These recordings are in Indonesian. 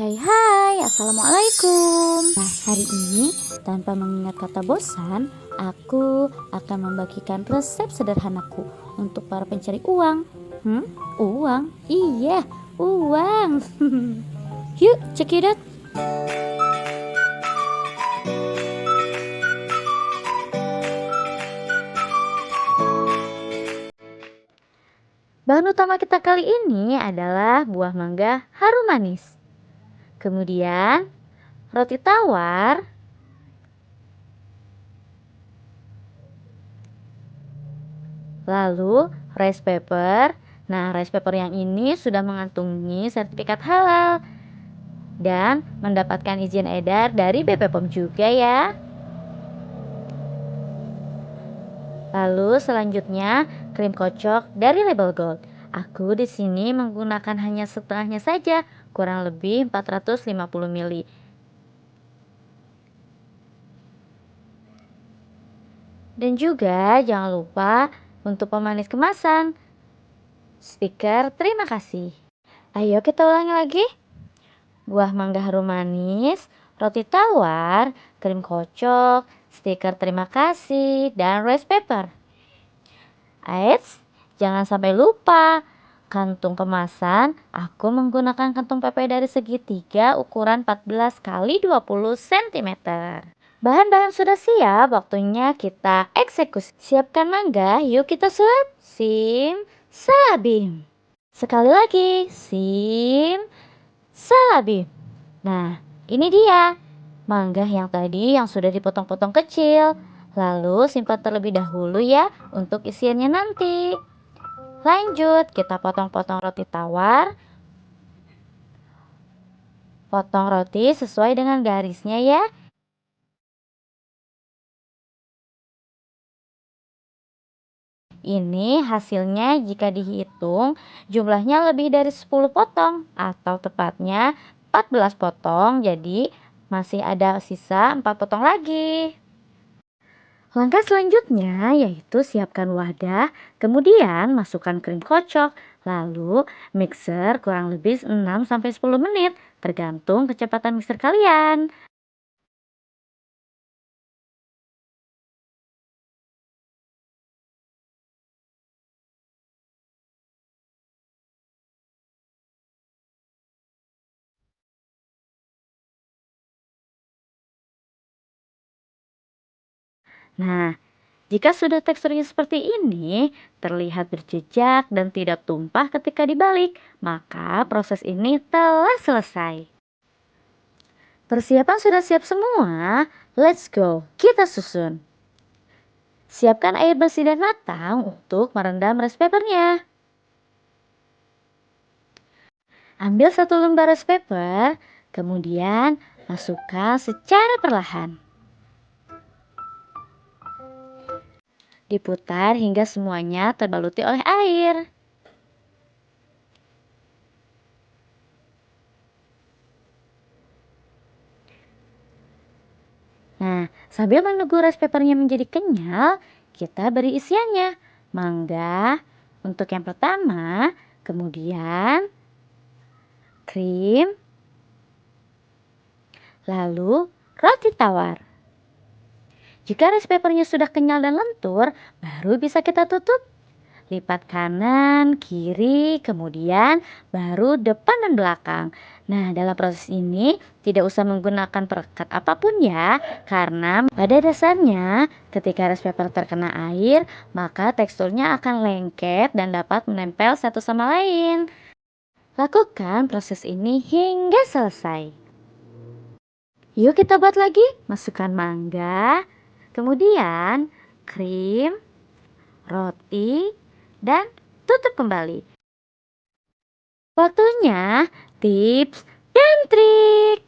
Hai, Assalamualaikum. Nah, hari ini tanpa mengingat kata bosan, aku akan membagikan resep sederhanaku untuk para pencari uang. Uang? Iya, uang. Yuk, cekidot. Bahan utama kita kali ini adalah buah mangga harum manis. Kemudian, roti tawar, lalu rice paper. Nah, rice paper yang ini sudah mengantungi sertifikat halal dan mendapatkan izin edar dari BPOM juga ya. Lalu selanjutnya krim kocok dari Label Gold. Aku di sini menggunakan hanya setengahnya saja, kurang lebih 450 ml. Dan juga jangan lupa untuk pemanis kemasan, stiker terima kasih. Ayo kita ulangi lagi. Buah mangga harum manis, roti tawar, krim kocok, stiker terima kasih, dan rice paper. Eits, jangan sampai lupa. Kantung kemasan, aku menggunakan kantung PP dari segitiga ukuran 14 x 20 cm. Bahan-bahan sudah siap, waktunya kita eksekusi. Siapkan mangga, yuk kita sulap. Sim, salabim. Sekali lagi, sim, salabim. Nah, ini dia mangga yang tadi yang sudah dipotong-potong kecil. Lalu simpan terlebih dahulu ya untuk isiannya nanti. Lanjut, kita potong-potong roti tawar. Potong roti sesuai dengan garisnya ya. Ini hasilnya jika dihitung jumlahnya lebih dari 10 potong atau tepatnya 14 potong, jadi masih ada sisa 4 potong lagi. Langkah selanjutnya yaitu siapkan wadah, kemudian masukkan krim kocok, lalu mixer kurang lebih 6-10 menit, tergantung kecepatan mixer kalian. Nah, jika sudah teksturnya seperti ini, terlihat berjejak dan tidak tumpah ketika dibalik, maka proses ini telah selesai. Persiapan sudah siap semua, let's go, kita susun. Siapkan air bersih dan matang untuk merendam rice papernya. Ambil satu lembar rice paper, kemudian masukkan secara perlahan. Diputar hingga semuanya terbaluti oleh air. Nah, sambil menunggu rice papernya menjadi kenyal, kita beri isiannya. Mangga untuk yang pertama, kemudian krim, lalu roti tawar. Jika rice papernya sudah kenyal dan lentur, baru bisa kita tutup. Lipat kanan, kiri, kemudian baru depan dan belakang. Nah, dalam proses ini tidak usah menggunakan perekat apapun ya, karena pada dasarnya ketika rice paper terkena air, maka teksturnya akan lengket dan dapat menempel satu sama lain. Lakukan proses ini hingga selesai. Yuk kita buat lagi, masukkan mangga, kemudian krim, roti, dan tutup kembali. Waktunya tips dan trik.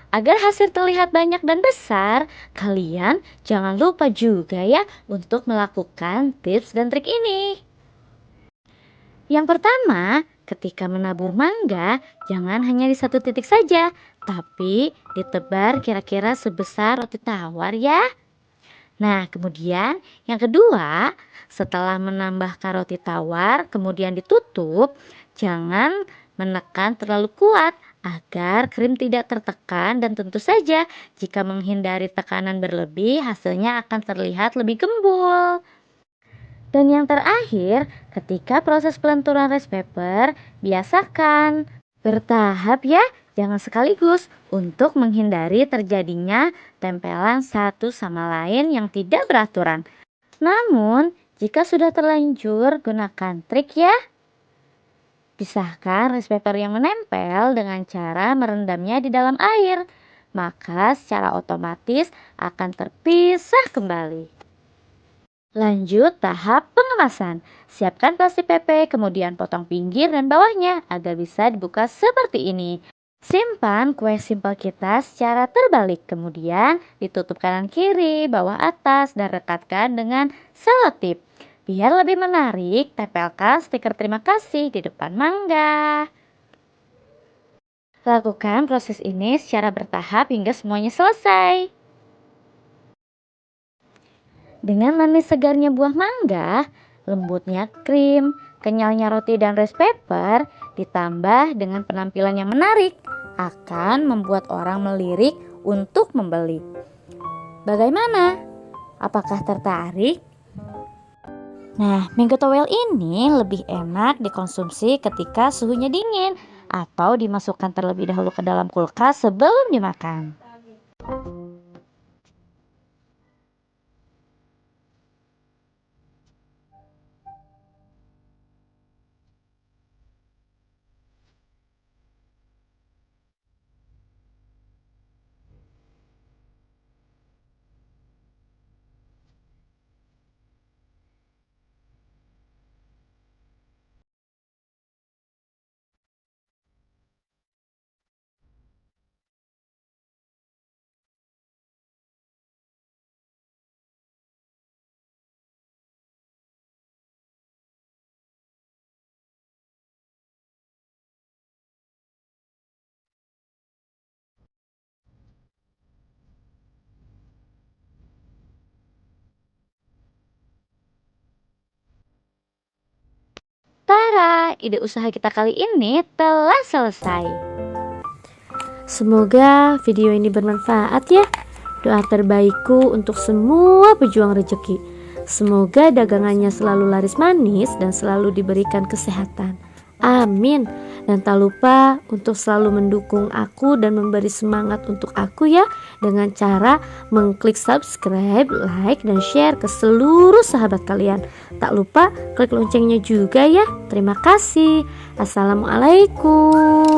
Agar hasil terlihat banyak dan besar, kalian jangan lupa juga ya untuk melakukan tips dan trik ini. Yang pertama, ketika menabur mangga, jangan hanya di satu titik saja, tapi ditebar kira-kira sebesar roti tawar ya. Nah, kemudian yang kedua, setelah menambahkan roti tawar, kemudian ditutup, jangan menekan terlalu kuat agar krim tidak tertekan, dan tentu saja jika menghindari tekanan berlebih hasilnya akan terlihat lebih gembul. Dan yang terakhir, ketika proses pelenturan rice paper, biasakan bertahap ya, jangan sekaligus untuk menghindari terjadinya tempelan satu sama lain yang tidak beraturan. Namun, jika sudah terlanjur, gunakan trik ya. Pisahkan rice paper yang menempel dengan cara merendamnya di dalam air. Maka secara otomatis akan terpisah kembali. Lanjut tahap pengemasan. Siapkan plastik PP, kemudian potong pinggir dan bawahnya agar bisa dibuka seperti ini. Simpan kue simpel kita secara terbalik, kemudian ditutup kanan kiri, bawah atas, dan rekatkan dengan selotip. Biar lebih menarik, tempelkan stiker terima kasih di depan mangga. Lakukan proses ini secara bertahap hingga semuanya selesai. Dengan manis segarnya buah mangga, lembutnya krim, kenyalnya roti dan rice paper, ditambah dengan penampilan yang menarik, akan membuat orang melirik untuk membeli. Bagaimana? Apakah tertarik? Nah, mango towel ini lebih enak dikonsumsi ketika suhunya dingin atau dimasukkan terlebih dahulu ke dalam kulkas sebelum dimakan. Tara, ide usaha kita kali ini telah selesai. Semoga video ini bermanfaat ya. Doa terbaikku untuk semua pejuang rezeki. Semoga dagangannya selalu laris manis dan selalu diberikan kesehatan. Amin. Dan tak lupa untuk selalu mendukung aku dan memberi semangat untuk aku ya, dengan cara mengklik subscribe, like, dan share ke seluruh sahabat kalian. Tak lupa klik loncengnya juga ya. Terima kasih. Assalamualaikum.